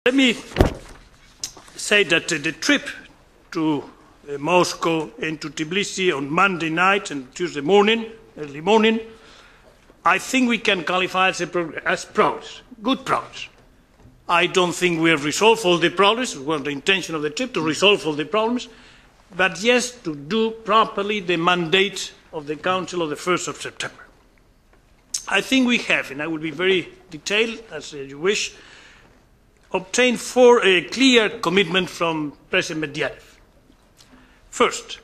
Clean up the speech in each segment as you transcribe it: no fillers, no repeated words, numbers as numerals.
Let me say that the trip to Moscow and to Tbilisi on Monday night and Tuesday morning, early morning, I think we can qualify as progress, good progress. I don't think we have resolved all the problems. It was the intention of the trip to resolve all the problems, but yes, to do properly the mandate of the Council of the 1st of September. I think we have, and I will be very detailed as you wish, obtained a clear commitment from President Medvedev. First,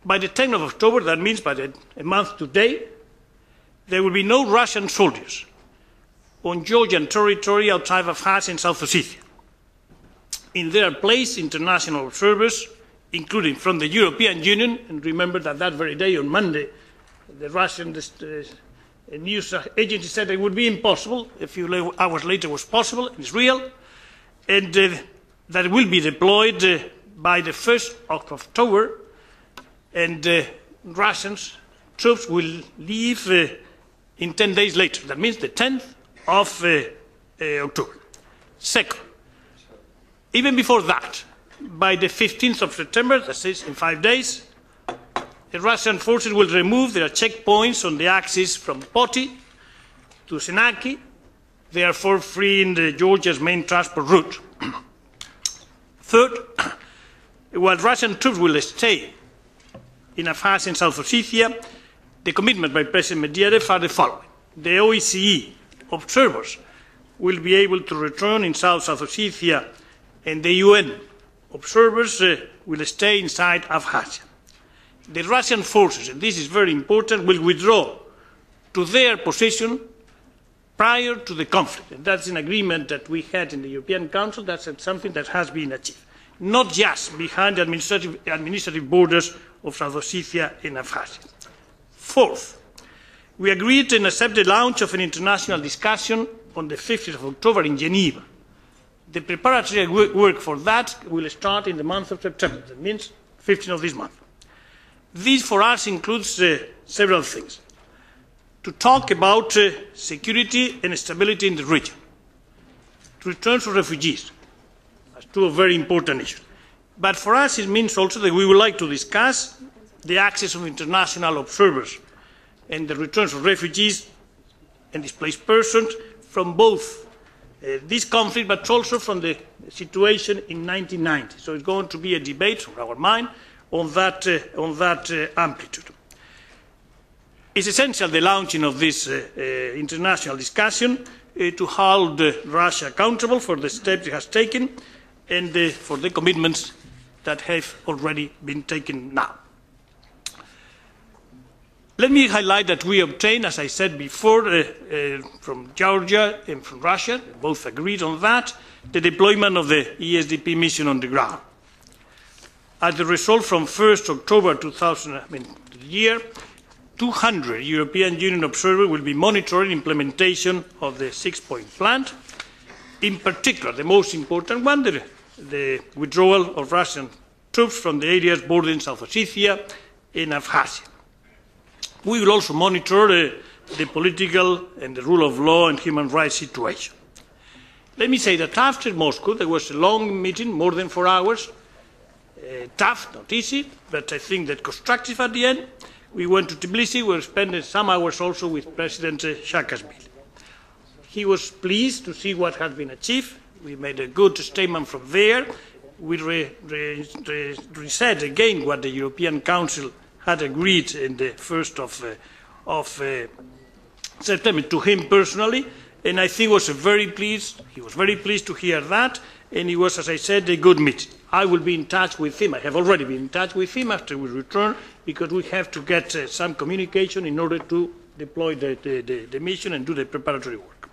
by the 10th of October, that means by a month today, there will be no Russian soldiers on Georgian territory outside of Abkhazia and South Ossetia. In their place, international observers, including from the European Union, and remember that that very day on Monday, the Russian news agency said it would be impossible. A few hours later it was possible, and it's real, and that will be deployed by the 1st of October, and Russian troops will leave in 10 days later. That means the 10th of October. Second, even before that, by the 15th of September, that is in 5 days, the Russian forces will remove their checkpoints on the axis from Poti to Senaki, therefore freeing Georgia's main transport route. Third, while Russian troops will stay in Abkhazia and South Ossetia, the commitment by President Medvedev are the following. The OSCE observers will be able to return in South Ossetia, and the UN observers will stay inside Abkhazia. The Russian forces, and this is very important, will withdraw to their position prior to the conflict. And that's an agreement that we had in the European Council. That's something that has been achieved. Not just behind the administrative borders of South Ossetia and Abkhazia. Fourth, we agreed and accepted the launch of an international discussion on the 15th of October in Geneva. The preparatory work for that will start in the month of September. That means 15th of this month. This for us includes several things. To talk about security and stability in the region. To return to refugees. That's two very important issues. But for us it means also that we would like to discuss the access of international observers and the returns of refugees and displaced persons from both this conflict but also from the situation in 1990. So it's going to be a debate from our mind on that amplitude. It's essential, the launching of this international discussion, to hold Russia accountable for the steps it has taken and for the commitments that have already been taken now. Let me highlight that we obtained, as I said before, from Georgia and from Russia, both agreed on that, the deployment of the ESDP mission on the ground. As the result from 1st October 200 European Union observers will be monitoring implementation of the 6-point plan. In particular, the most important one, the withdrawal of Russian troops from the areas bordering South Ossetia and Abkhazia. We will also monitor the political and the rule of law and human rights situation. Let me say that after Moscow, there was a long meeting, more than 4 hours, tough, not easy, but I think that constructive at the end. We went to Tbilisi, we spent some hours also with President Saakashvili. He was pleased to see what had been achieved. We made a good statement from there. We said again what the European Council had agreed in the 1st of September to him personally, and I think he was very pleased to hear that, and it was, as I said, a good meeting. I will be in touch with him. I have already been in touch with him after we return, because we have to get some communication in order to deploy the mission and do the preparatory work.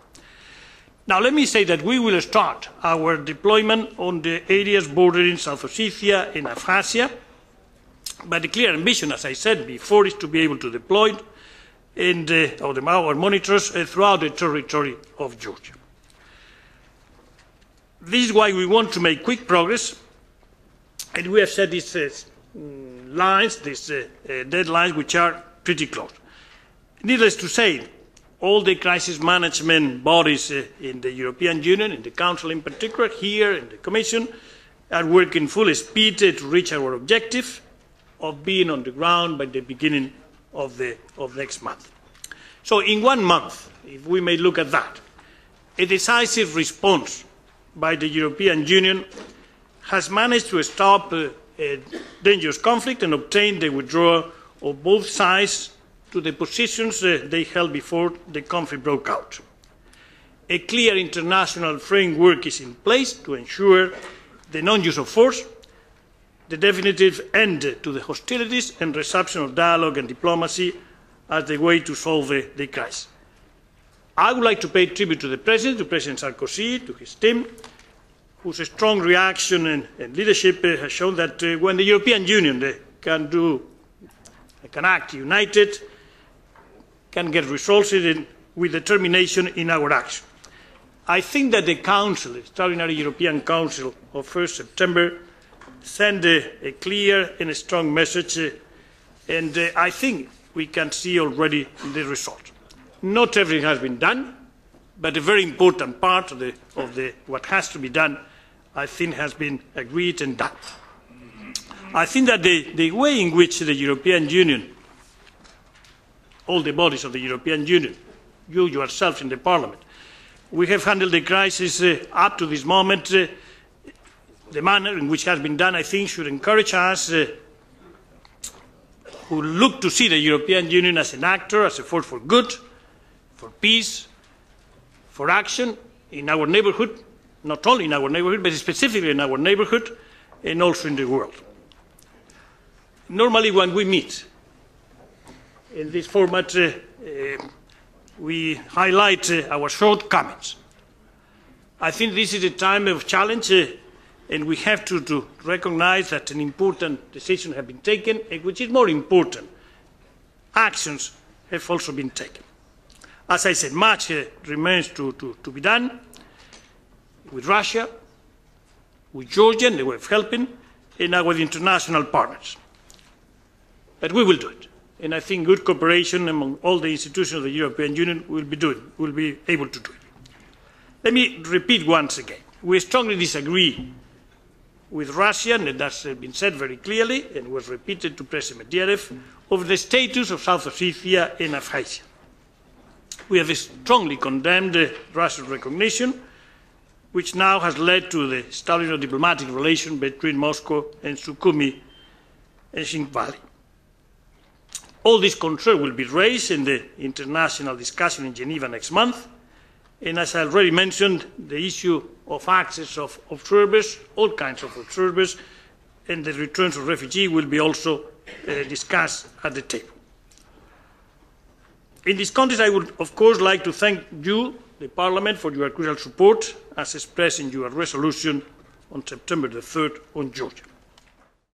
Now let me say that we will start our deployment on the areas bordering South Ossetia and Abkhazia, but the clear ambition, as I said before, is to be able to deploy our monitors throughout the territory of Georgia. This is why we want to make quick progress, and we have set these deadlines, which are pretty close. Needless to say, all the crisis management bodies in the European Union, in the Council in particular, here in the Commission, are working full speed to reach our objective of being on the ground by the beginning of next month. So in 1 month, if we may look at that, a decisive response by the European Union has managed to stop a dangerous conflict and obtain the withdrawal of both sides to the positions they held before the conflict broke out. A clear international framework is in place to ensure the non-use of force, the definitive end to the hostilities and resumption of dialogue and diplomacy as the way to solve the crisis. I would like to pay tribute to President Sarkozy, to his team, whose strong reaction and leadership has shown that when the European Union can act united, can get results with determination in our action. I think that the Council, the Extraordinary European Council of 1 September, sent a clear and a strong message, and I think we can see already the result. Not everything has been done, but a very important part of what has to be done, I think, has been agreed and done. I think that the way in which the European Union, all the bodies of the European Union, you yourselves in the Parliament, we have handled the crisis up to this moment, the manner in which it has been done, I think, should encourage us who look to see the European Union as an actor, as a force for good, for peace, for action in our neighbourhood, not only in our neighbourhood, but specifically in our neighbourhood and also in the world. Normally when we meet in this format, we highlight our shortcomings. I think this is a time of challenge, and we have to recognise that an important decision has been taken, and which is more important, actions have also been taken. As I said, much remains to be done with Russia, with Georgia, and the way of helping, and now with international partners. But we will do it. And I think good cooperation among all the institutions of the European Union will be able to do it. Let me repeat once again. We strongly disagree with Russia, and that's been said very clearly, and was repeated to President Medvedev, of the status of South Ossetia and Abkhazia. We have strongly condemned Russia's recognition, which now has led to the establishment of diplomatic relations between Moscow and Sukhumi and Singh Valley. All these concerns will be raised in the international discussion in Geneva next month, and as I already mentioned, the issue of access of observers, all kinds of observers, and the returns of refugees will be also discussed at the table. In this context, I would, of course, like to thank you, the Parliament, for your crucial support, as expressed in your resolution on September the 3rd on Georgia.